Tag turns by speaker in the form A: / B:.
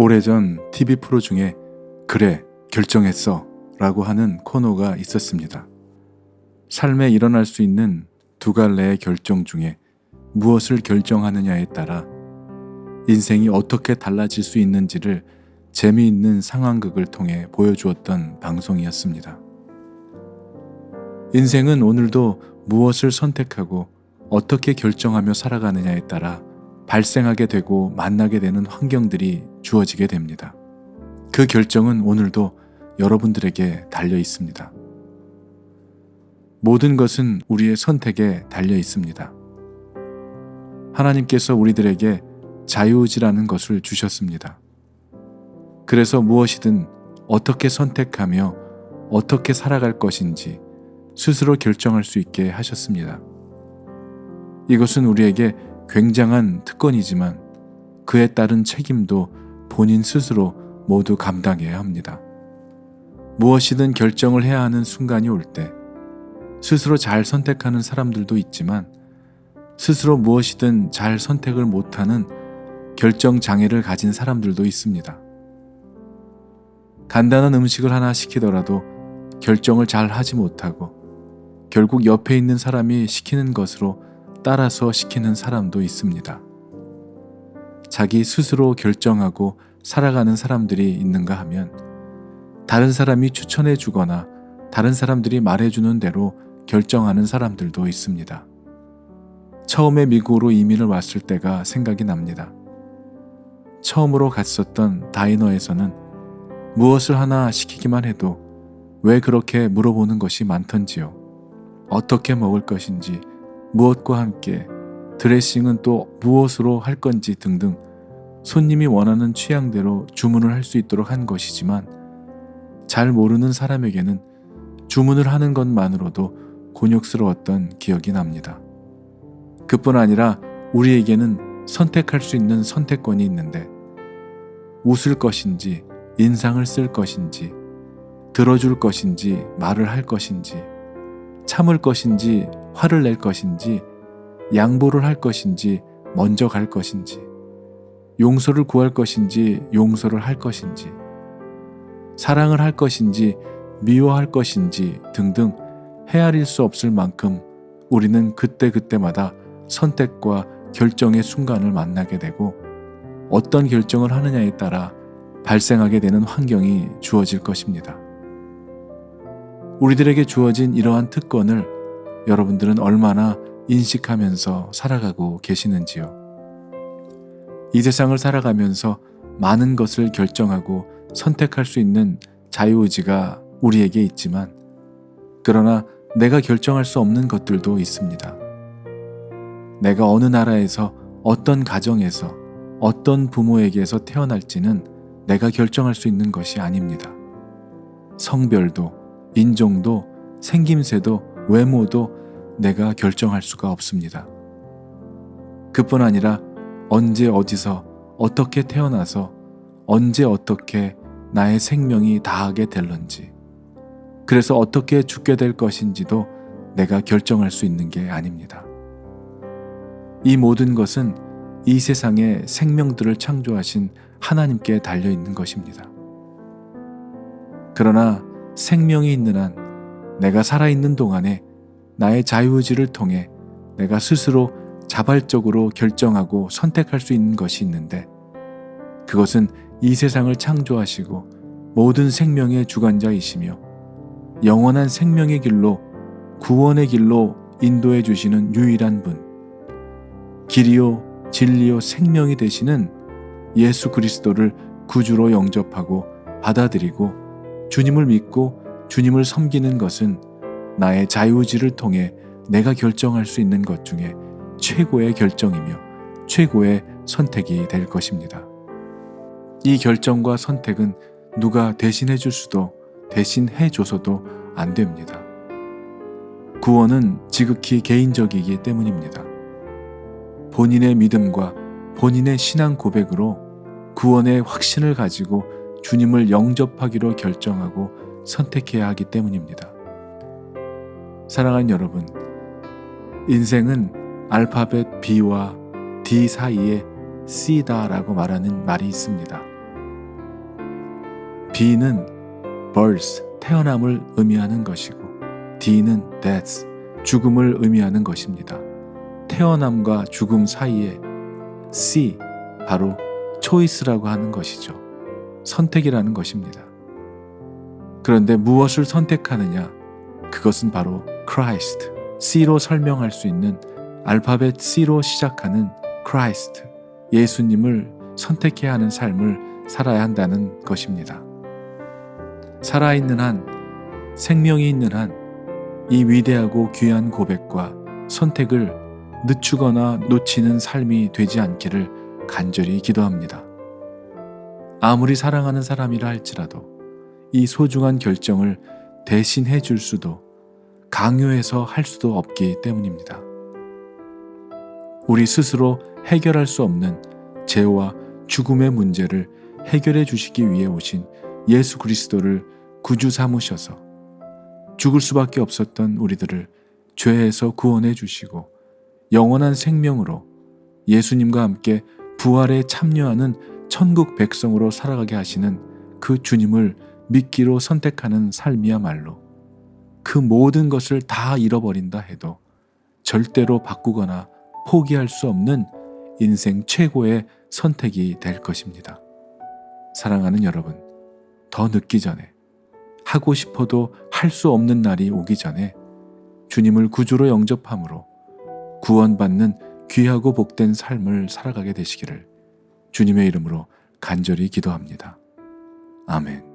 A: 오래전 TV 프로 중에 그래, 결정했어 라고 하는 코너가 있었습니다. 삶에 일어날 수 있는 두 갈래의 결정 중에 무엇을 결정하느냐에 따라 인생이 어떻게 달라질 수 있는지를 재미있는 상황극을 통해 보여주었던 방송이었습니다. 인생은 오늘도 무엇을 선택하고 어떻게 결정하며 살아가느냐에 따라 발생하게 되고 만나게 되는 환경들이 주어지게 됩니다. 그 결정은 오늘도 여러분들에게 달려 있습니다. 모든 것은 우리의 선택에 달려 있습니다. 하나님께서 우리들에게 자유의지라는 것을 주셨습니다. 그래서 무엇이든 어떻게 선택하며 어떻게 살아갈 것인지 스스로 결정할 수 있게 하셨습니다. 이것은 우리에게 굉장한 특권이지만 그에 따른 책임도 본인 스스로 모두 감당해야 합니다. 무엇이든 결정을 해야 하는 순간이 올 때 스스로 잘 선택하는 사람들도 있지만 스스로 무엇이든 잘 선택을 못하는 결정 장애를 가진 사람들도 있습니다. 간단한 음식을 하나 시키더라도 결정을 잘 하지 못하고 결국 옆에 있는 사람이 시키는 것으로 따라서 시키는 사람도 있습니다. 자기 스스로 결정하고 살아가는 사람들이 있는가 하면 다른 사람이 추천해 주거나 다른 사람들이 말해주는 대로 결정하는 사람들도 있습니다. 처음에 미국으로 이민을 왔을 때가 생각이 납니다. 처음으로 갔었던 다이너에서는 무엇을 하나 시키기만 해도 왜 그렇게 물어보는 것이 많던지요. 어떻게 먹을 것인지, 무엇과 함께, 드레싱은 또 무엇으로 할 건지 등등 손님이 원하는 취향대로 주문을 할 수 있도록 한 것이지만 잘 모르는 사람에게는 주문을 하는 것만으로도 곤욕스러웠던 기억이 납니다. 그뿐 아니라 우리에게는 선택할 수 있는 선택권이 있는데 웃을 것인지 인상을 쓸 것인지 들어줄 것인지 말을 할 것인지 참을 것인지 화를 낼 것인지 양보를 할 것인지 먼저 갈 것인지 용서를 구할 것인지 용서를 할 것인지 사랑을 할 것인지 미워할 것인지 등등 헤아릴 수 없을 만큼 우리는 그때그때마다 선택과 결정의 순간을 만나게 되고 어떤 결정을 하느냐에 따라 발생하게 되는 환경이 주어질 것입니다. 우리들에게 주어진 이러한 특권을 여러분들은 얼마나 인식하면서 살아가고 계시는지요? 이 세상을 살아가면서 많은 것을 결정하고 선택할 수 있는 자유의지가 우리에게 있지만 그러나 내가 결정할 수 없는 것들도 있습니다. 내가 어느 나라에서 어떤 가정에서 어떤 부모에게서 태어날지는 내가 결정할 수 있는 것이 아닙니다. 성별도 인종도 생김새도 외모도 내가 결정할 수가 없습니다. 그뿐 아니라 언제 어디서 어떻게 태어나서 언제 어떻게 나의 생명이 다하게 될런지 그래서 어떻게 죽게 될 것인지도 내가 결정할 수 있는 게 아닙니다. 이 모든 것은 이 세상에 생명들을 창조하신 하나님께 달려있는 것입니다. 그러나 생명이 있는 한 내가 살아있는 동안에 나의 자유의지를 통해 내가 스스로 자발적으로 결정하고 선택할 수 있는 것이 있는데 그것은 이 세상을 창조하시고 모든 생명의 주관자이시며 영원한 생명의 길로 구원의 길로 인도해 주시는 유일한 분 길이요 진리요 생명이 되시는 예수 그리스도를 구주로 영접하고 받아들이고 주님을 믿고 주님을 섬기는 것은 나의 자유의지를 통해 내가 결정할 수 있는 것 중에 최고의 결정이며 최고의 선택이 될 것입니다. 이 결정과 선택은 누가 대신해 줄 수도 대신해 줘서도 안 됩니다. 구원은 지극히 개인적이기 때문입니다. 본인의 믿음과 본인의 신앙 고백으로 구원의 확신을 가지고 주님을 영접하기로 결정하고 선택해야 하기 때문입니다. 사랑하는 여러분, 인생은 알파벳 B와 D 사이에 C다라고 말하는 말이 있습니다. B는 birth, 태어남을 의미하는 것이고 D는 death, 죽음을 의미하는 것입니다. 태어남과 죽음 사이에 C, 바로 choice라고 하는 것이죠. 선택이라는 것입니다. 그런데 무엇을 선택하느냐? 그것은 바로 Christ, C로 설명할 수 있는 알파벳 C로 시작하는 Christ, 예수님을 선택해야 하는 삶을 살아야 한다는 것입니다. 살아있는 한, 생명이 있는 한, 이 위대하고 귀한 고백과 선택을 늦추거나 놓치는 삶이 되지 않기를 간절히 기도합니다. 아무리 사랑하는 사람이라 할지라도 이 소중한 결정을 대신해 줄 수도 강요해서 할 수도 없기 때문입니다. 우리 스스로 해결할 수 없는 죄와 죽음의 문제를 해결해 주시기 위해 오신 예수 그리스도를 구주 삼으셔서 죽을 수밖에 없었던 우리들을 죄에서 구원해 주시고 영원한 생명으로 예수님과 함께 부활에 참여하는 천국 백성으로 살아가게 하시는 그 주님을 믿기로 선택하는 삶이야말로 그 모든 것을 다 잃어버린다 해도 절대로 바꾸거나 포기할 수 없는 인생 최고의 선택이 될 것입니다. 사랑하는 여러분, 더 늦기 전에, 하고 싶어도 할 수 없는 날이 오기 전에 주님을 구주로 영접함으로 구원받는 귀하고 복된 삶을 살아가게 되시기를 주님의 이름으로 간절히 기도합니다. 아멘.